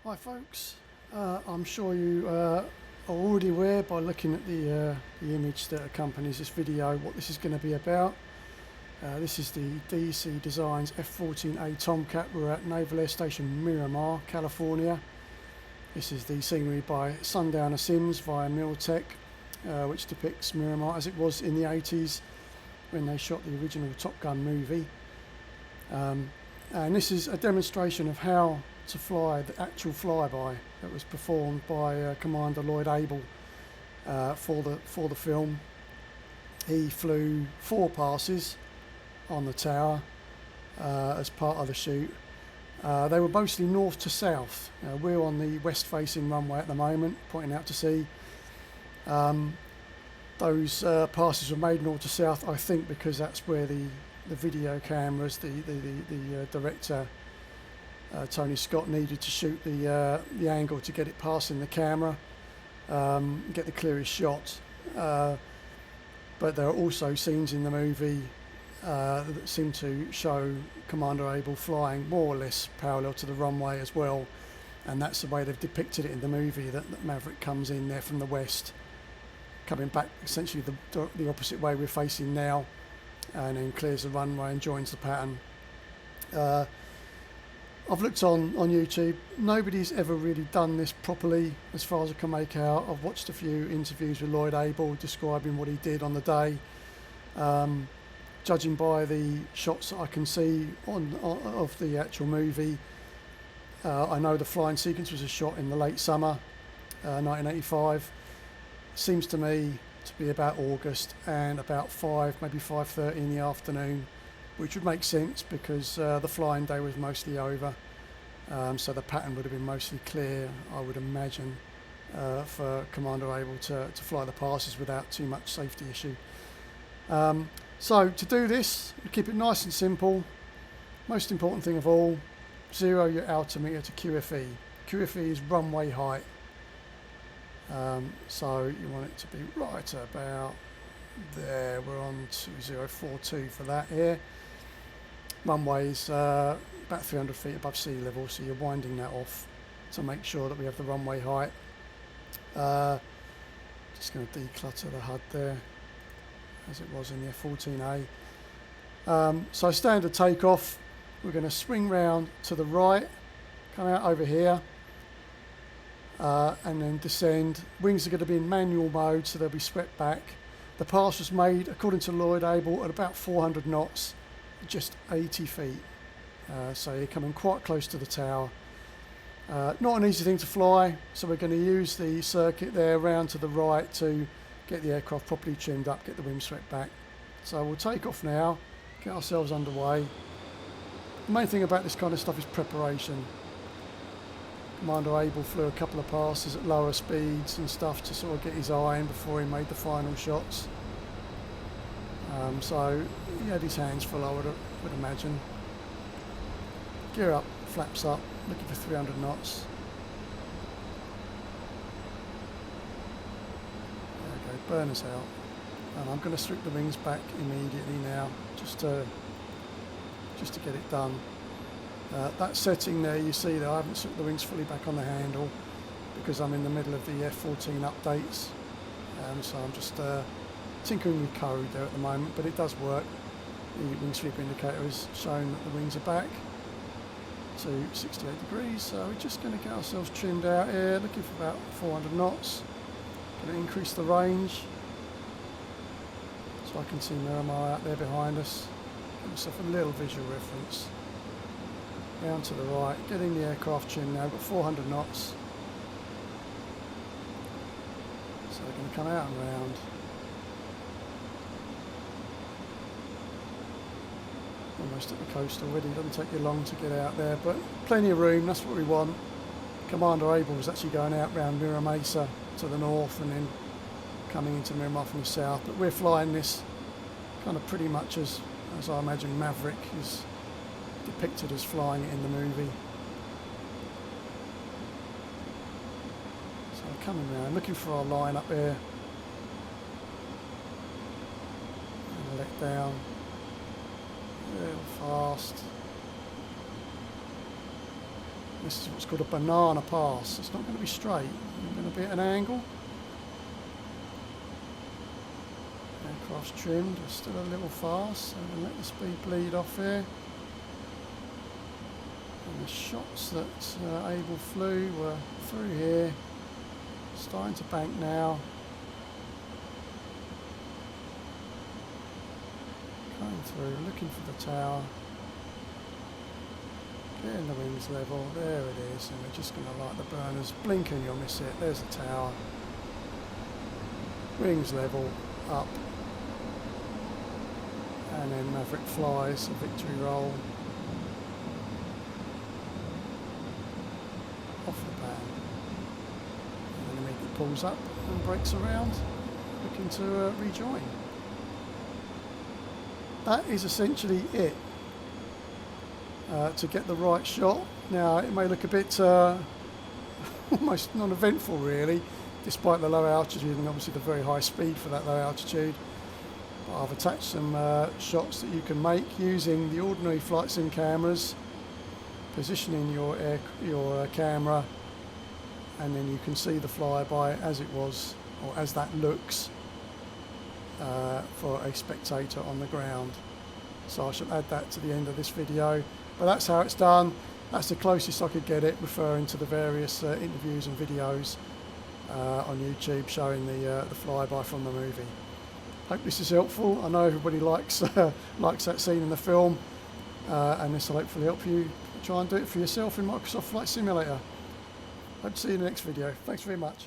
Hi folks, I'm sure you are already aware by looking at the image that accompanies this video what this is going to be about. This is the DC Designs F-14A Tomcat. We're at Naval Air Station Miramar, California. This is the scenery by Sundowner Sims via Miltech, which depicts Miramar as it was in the 80s when they shot the original Top Gun movie. And this is a demonstration of how to fly the actual flyby that was performed by Commander Lloyd Able for the film. He flew 4 passes on the tower as part of the shoot. They were mostly north to south. We're on the west facing runway at the moment, pointing out to sea. Those passes were made north to south, I think, because that's where the video cameras, the director Tony Scott needed to shoot the angle to get it passing the camera, get the clearest shot. But there are also scenes in the movie that seem to show Commander Able flying more or less parallel to the runway as well, and that's the way they've depicted it in the movie, that Maverick comes in there from the west, coming back essentially the opposite way we're facing now, and then clears the runway and joins the pattern. I've looked on YouTube. Nobody's ever really done this properly as far as I can make out. I've watched a few interviews with Lloyd Able describing what he did on the day. Judging by the shots that I can see of the actual movie, I know the flying sequence was a shot in the late summer 1985. Seems to me to be about August and about 5, maybe 5:30 in the afternoon, which would make sense because the flying day was mostly over, so the pattern would have been mostly clear, I would imagine, for Commander Able to fly the passes without too much safety issue. So to do this, we keep it nice and simple. Most important thing of all, zero your altimeter to QFE. QFE is runway height. So you want it to be right about there. We're on 2042 for that here. Runway's about 300 feet above sea level, so you're winding that off to make sure that we have the runway height. Just going to declutter the HUD there as it was in the F-14A. So standard takeoff, we're going to swing round to the right, come out over here, and then descend. Wings are going to be in manual mode, so they'll be swept back. The pass was made, according to Lloyd Able, at about 400 knots, just 80 feet. So you're coming quite close to the tower. Not an easy thing to fly, so we're going to use the circuit there round to the right to get the aircraft properly trimmed up, get the wind swept back. So we'll take off now, get ourselves underway. The main thing about this kind of stuff is preparation. Commander Able flew a couple of passes at lower speeds and stuff to sort of get his eye in before he made the final shots. So he had his hands full, I would imagine. Gear up, flaps up, looking for 300 knots. There we go, burners out. And I'm going to strip the wings back immediately now, just to get it done. That setting there, you see that I haven't stripped the wings fully back on the handle because I'm in the middle of the F-14 updates. So I'm just tinkering with code there at the moment, but it does work. The wing sweep indicator is showing that the wings are back to 68 degrees, so we're just going to get ourselves trimmed out here, looking for about 400 knots. Going to increase the range so I can see Miramar out there behind us. Give myself a little visual reference. Down to the right, getting the aircraft trimmed now, got 400 knots. So we're going to come out and round. Almost at the coast already, it doesn't take you long to get out there, but plenty of room, that's what we want. Commander Able was actually going out round Miramar Mesa to the north and then coming into Miramar from the south, but we're flying this kind of pretty much as I imagine Maverick is depicted as flying it in the movie. So I'm coming around, looking for our line up here. And let down. Real fast. This is what's called a banana pass. It's not going to be straight. It's going to be at an angle. Aircraft's trimmed. We're still a little fast, so we'll let the speed bleed off here. And the shots that Abel flew were through here. Starting to bank now. Going through, looking for the tower. Getting the wings level. There it is. And we're just going to light the burners. Blink and you'll miss it. There's the tower. Wings level. Up. And then Maverick flies. A victory roll. Off the pan. And then immediately pulls up and brakes around, looking to rejoin. That is essentially it to get the right shot. Now it may look a bit almost non-eventful really, despite the low altitude and obviously the very high speed for that low altitude. But I've attached some shots that you can make using the ordinary flight sim cameras, positioning your camera, and then you can see the flyby as it was, or as that looks for a spectator on the ground. So I shall add that to the end of this video, but that's how it's done. That's the closest I could get it, referring to the various interviews and videos on YouTube showing the flyby from the movie. Hope this is helpful. I know everybody likes likes that scene in the film, and this will hopefully help you try and do it for yourself in Microsoft Flight Simulator. Hope to see you in the next video. Thanks very much.